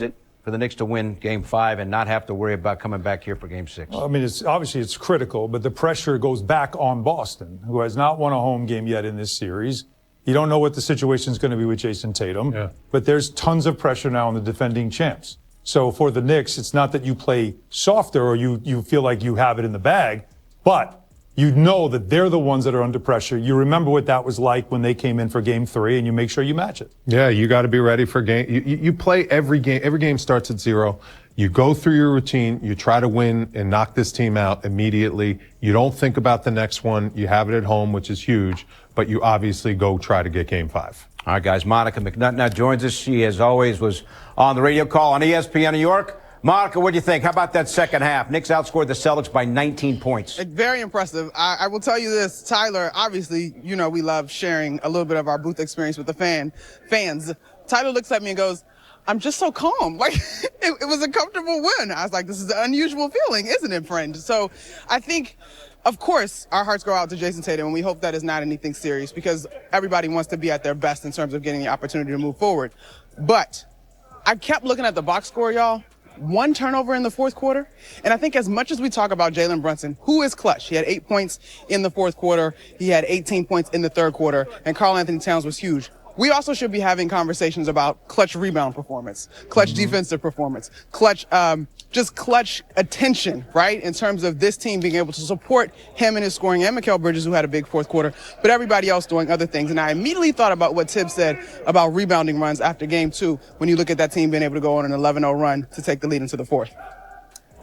it for the Knicks to win Game 5 and not have to worry about coming back here for Game 6? Well, I mean, it's critical, but the pressure goes back on Boston, who has not won a home game yet in this series. You don't know what the situation is going to be with Jason Tatum, but there's tons of pressure now on the defending champs. So for the Knicks, it's not that you play softer or you feel like you have it in the bag, but you know that they're the ones that are under pressure. You remember what that was like when they came in for Game 3, and you make sure you match it. Yeah, you got to be ready for game. You play every game. Every game starts at 0. You go through your routine. You try to win and knock this team out immediately. You don't think about the next one. You have it at home, which is huge, but you obviously go try to get Game 5. All right, guys. Monica McNutt now joins us. She, as always, was on the radio call on ESPN New York. Monica, what do you think? How about that second half? Knicks outscored the Celtics by 19 points. Very impressive. I will tell you this, Tyler, obviously, you know, we love sharing a little bit of our booth experience with the fans. Tyler looks at me and goes, I'm just so calm. Like, it was a comfortable win. I was like, this is an unusual feeling, isn't it, friend? So I think, of course, our hearts go out to Jason Tatum, and we hope that is not anything serious because everybody wants to be at their best in terms of getting the opportunity to move forward. But I kept looking at the box score, y'all. 1 turnover in the fourth quarter. And I think as much as we talk about Jalen Brunson, who is clutch, he had 8 points in the fourth quarter. He had 18 points in the third quarter. And Karl Anthony Towns was huge. We also should be having conversations about clutch rebound performance, clutch defensive performance, clutch, just clutch attention, right? In terms of this team being able to support him and his scoring, and Mikal Bridges, who had a big fourth quarter, but everybody else doing other things. And I immediately thought about what Tibbs said about rebounding runs after Game 2 when you look at that team being able to go on an 11-0 run to take the lead into the fourth.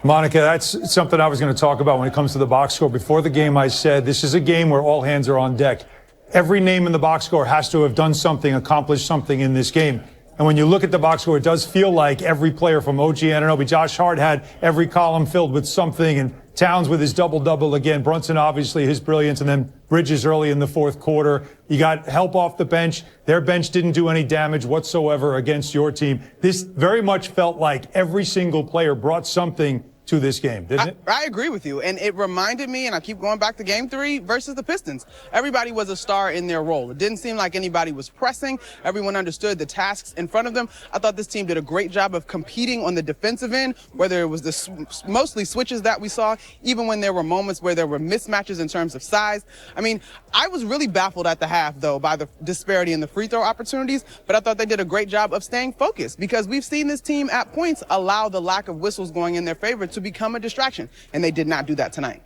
Monica, that's something I was going to talk about when it comes to the box score. Before the game, I said this is a game where all hands are on deck. Every name in the box score has to have done something, accomplished something in this game. And when you look at the box score, it does feel like every player from OG Anunoby, Josh Hart had every column filled with something, and Towns with his double-double again. Brunson, obviously, his brilliance, and then Bridges early in the fourth quarter. You got help off the bench. Their bench didn't do any damage whatsoever against your team. This very much felt like every single player brought something to this game, didn't it? I agree with you. And it reminded me, and I keep going back to Game 3 versus the Pistons. Everybody was a star in their role. It didn't seem like anybody was pressing. Everyone understood the tasks in front of them. I thought this team did a great job of competing on the defensive end, whether it was the mostly switches that we saw, even when there were moments where there were mismatches in terms of size. I mean, I was really baffled at the half, though, by the disparity in the free throw opportunities, but I thought they did a great job of staying focused because we've seen this team at points allow the lack of whistles going in their favor to become a distraction, and they did not do that tonight.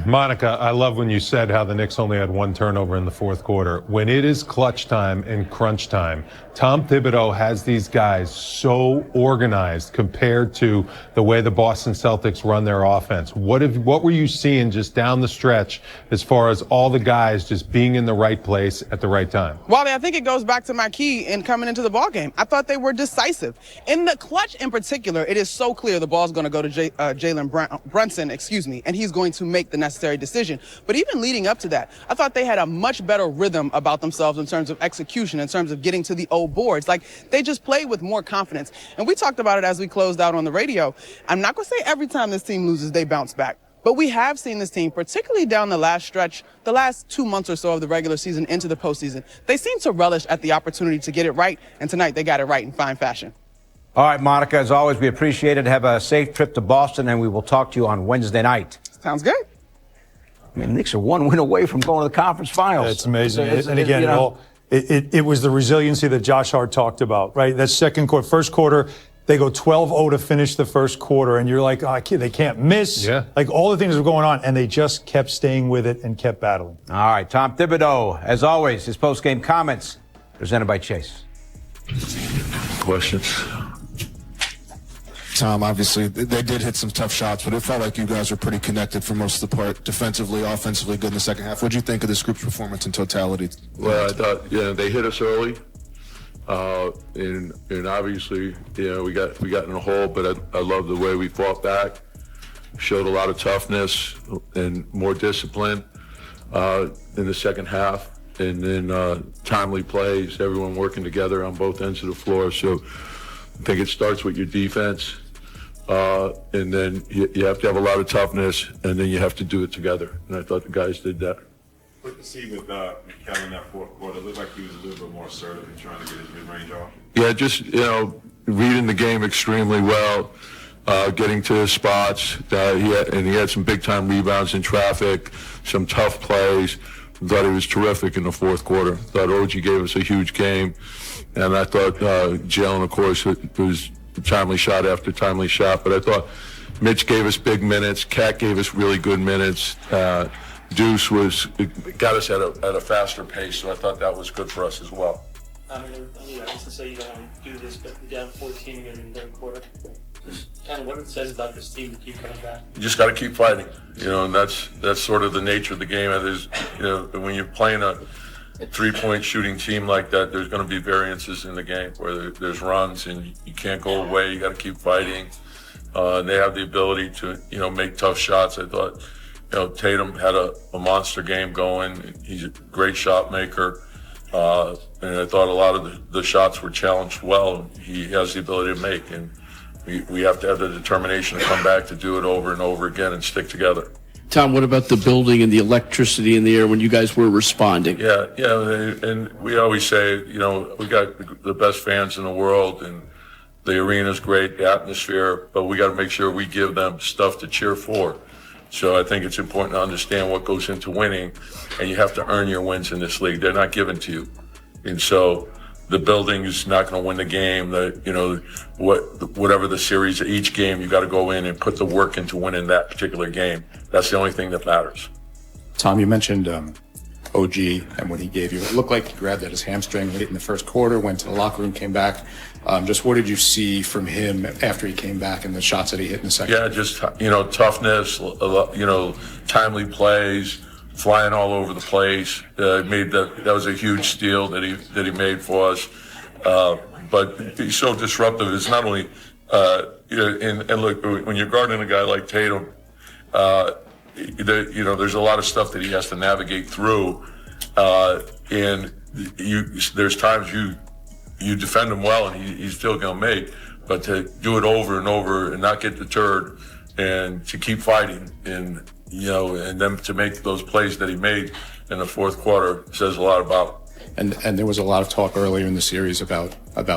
Monica, I love when you said how the Knicks only had 1 turnover in the fourth quarter. When it is clutch time and crunch time, Tom Thibodeau has these guys so organized compared to the way the Boston Celtics run their offense. What were you seeing just down the stretch as far as all the guys just being in the right place at the right time? Wally, I think it goes back to my key in coming into the ball game. I thought they were decisive. In the clutch in particular, it is so clear the ball's going to go to Jalen Brunson, and he's going to make the necessary decision. But even leading up to that, I thought they had a much better rhythm about themselves in terms of execution, in terms of getting to the old boards. Like, they just played with more confidence. And we talked about it as we closed out on the radio. I'm not going to say every time this team loses, they bounce back. But we have seen this team, particularly down the last stretch, the last 2 months or so of the regular season into the postseason, they seem to relish at the opportunity to get it right. And tonight they got it right in fine fashion. All right, Monica, as always, we appreciate it. Have a safe trip to Boston, and we will talk to you on Wednesday night. Sounds good. I mean, the Knicks are 1 win away from going to the conference finals. That's amazing. And again, it was the resiliency that Josh Hart talked about, right? That first quarter, they go 12-0 to finish the first quarter, and you're like, oh, they can't miss. Yeah. Like, all the things were going on, and they just kept staying with it and kept battling. All right, Tom Thibodeau, as always, his post-game comments presented by Chase. Questions? Tom, obviously, they did hit some tough shots, but it felt like you guys were pretty connected for most of the part, defensively, offensively, good in the second half. What did you think of this group's performance in totality? Well, I thought, they hit us early, and obviously, we got in a hole, but I love the way we fought back, showed a lot of toughness and more discipline in the second half, and then timely plays, everyone working together on both ends of the floor. So I think it starts with your defense. And then you have to have a lot of toughness, and then you have to do it together. And I thought the guys did that. Quick to see with Mikal in that fourth quarter, it looked like he was a little bit more assertive in trying to get his mid-range off. Yeah, just, reading the game extremely well, getting to his spots. He had some big-time rebounds in traffic, some tough plays. Thought he was terrific in the fourth quarter. Thought OG gave us a huge game. And I thought Jalen, of course, was timely shot after timely shot. But I thought Mitch gave us big minutes. Cat gave us really good minutes. Deuce got us at a faster pace, so I thought that was good for us as well. I used to say you don't want to do this, but you're down 14 in the third quarter. Just kind of what it says about this team to keep coming back. You just got to keep fighting, and that's sort of the nature of the game. There's, when you're playing a three-point shooting team like that, there's going to be variances in the game where there's runs and you can't go away. You got to keep fighting. And they have the ability to, make tough shots. I thought, Tatum had a monster game going. He's a great shot maker. And I thought a lot of the shots were challenged well. He has the ability to make, and we have to have the determination to come back to do it over and over again and stick together. Tom, what about the building and the electricity in the air when you guys were responding? Yeah, and we always say, we got the best fans in the world, and the arena's great, the atmosphere, but we got to make sure we give them stuff to cheer for. So I think it's important to understand what goes into winning, and you have to earn your wins in this league. They're not given to you. And so the building is not going to win the game. Whatever the series, each game, you got to go in and put the work into winning that particular game. That's the only thing that matters. Tom, you mentioned OG and what he gave you. It looked like he grabbed at his hamstring late in the first quarter, went to the locker room, came back. Just what did you see from him after he came back and the shots that he hit in the second? Yeah, just, toughness, timely plays, flying all over the place. That was a huge steal that he made for us. But he's so disruptive. It's not only, and look, when you're guarding a guy like Tatum, there's a lot of stuff that he has to navigate through. And there's times you defend him well and he's still going to make, but to do it over and over and not get deterred and to keep fighting and then to make those plays that he made in the fourth quarter says a lot about him. And there was a lot of talk earlier in the series about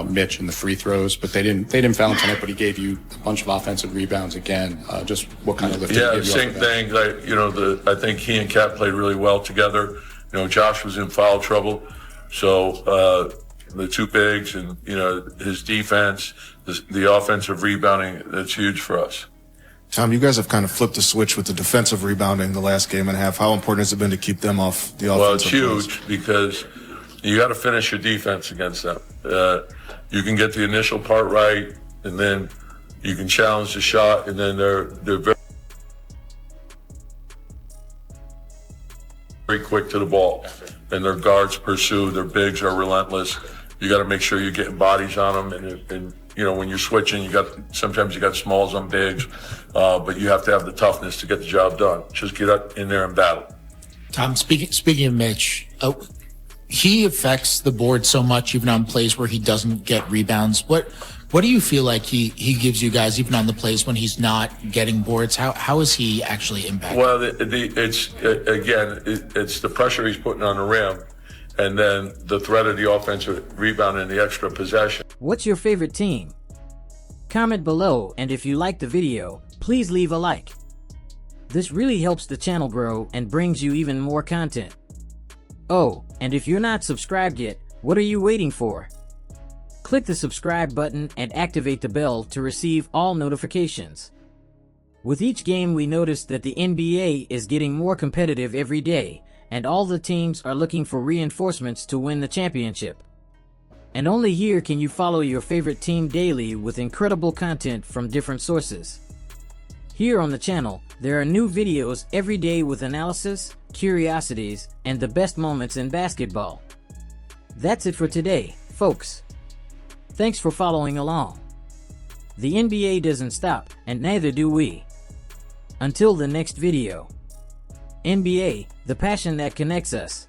Mitch and the free throws, but they didn't foul him tonight, but he gave you a bunch of offensive rebounds again. Just what kind of lift did he give you? Same thing. I think he and Cat played really well together. Josh was in foul trouble, so the two bigs and his defense, the offensive rebounding, that's huge for us. Tom, you guys have kind of flipped the switch with the defensive rebounding the last game and a half. How important has it been to keep them off the offensive? Well, it's huge because you got to finish your defense against them. You can get the initial part right, and then you can challenge the shot, and then they're very quick to the ball, and their guards pursue. Their bigs are relentless. You got to make sure you're getting bodies on them, and when you're switching, sometimes you got smalls on bigs, but you have to have the toughness to get the job done. Just get up in there and battle. Tom, speaking of Mitch, he affects the board so much, even on plays where he doesn't get rebounds. What do you feel like he gives you guys, even on the plays when he's not getting boards? How is he actually impacting? Well, it's the pressure he's putting on the rim, and then the threat of the offensive rebound and the extra possession. What's your favorite team? Comment below, and if you liked the video, please leave a like. This really helps the channel grow and brings you even more content. Oh, and if you're not subscribed yet, what are you waiting for? Click the subscribe button and activate the bell to receive all notifications. With each game, we noticed that the NBA is getting more competitive every day, and all the teams are looking for reinforcements to win the championship. And only here can you follow your favorite team daily with incredible content from different sources. Here on the channel, there are new videos every day with analysis, curiosities, and the best moments in basketball. That's it for today, folks. Thanks for following along. The NBA doesn't stop, and neither do we. Until the next video. NBA, the passion that connects us.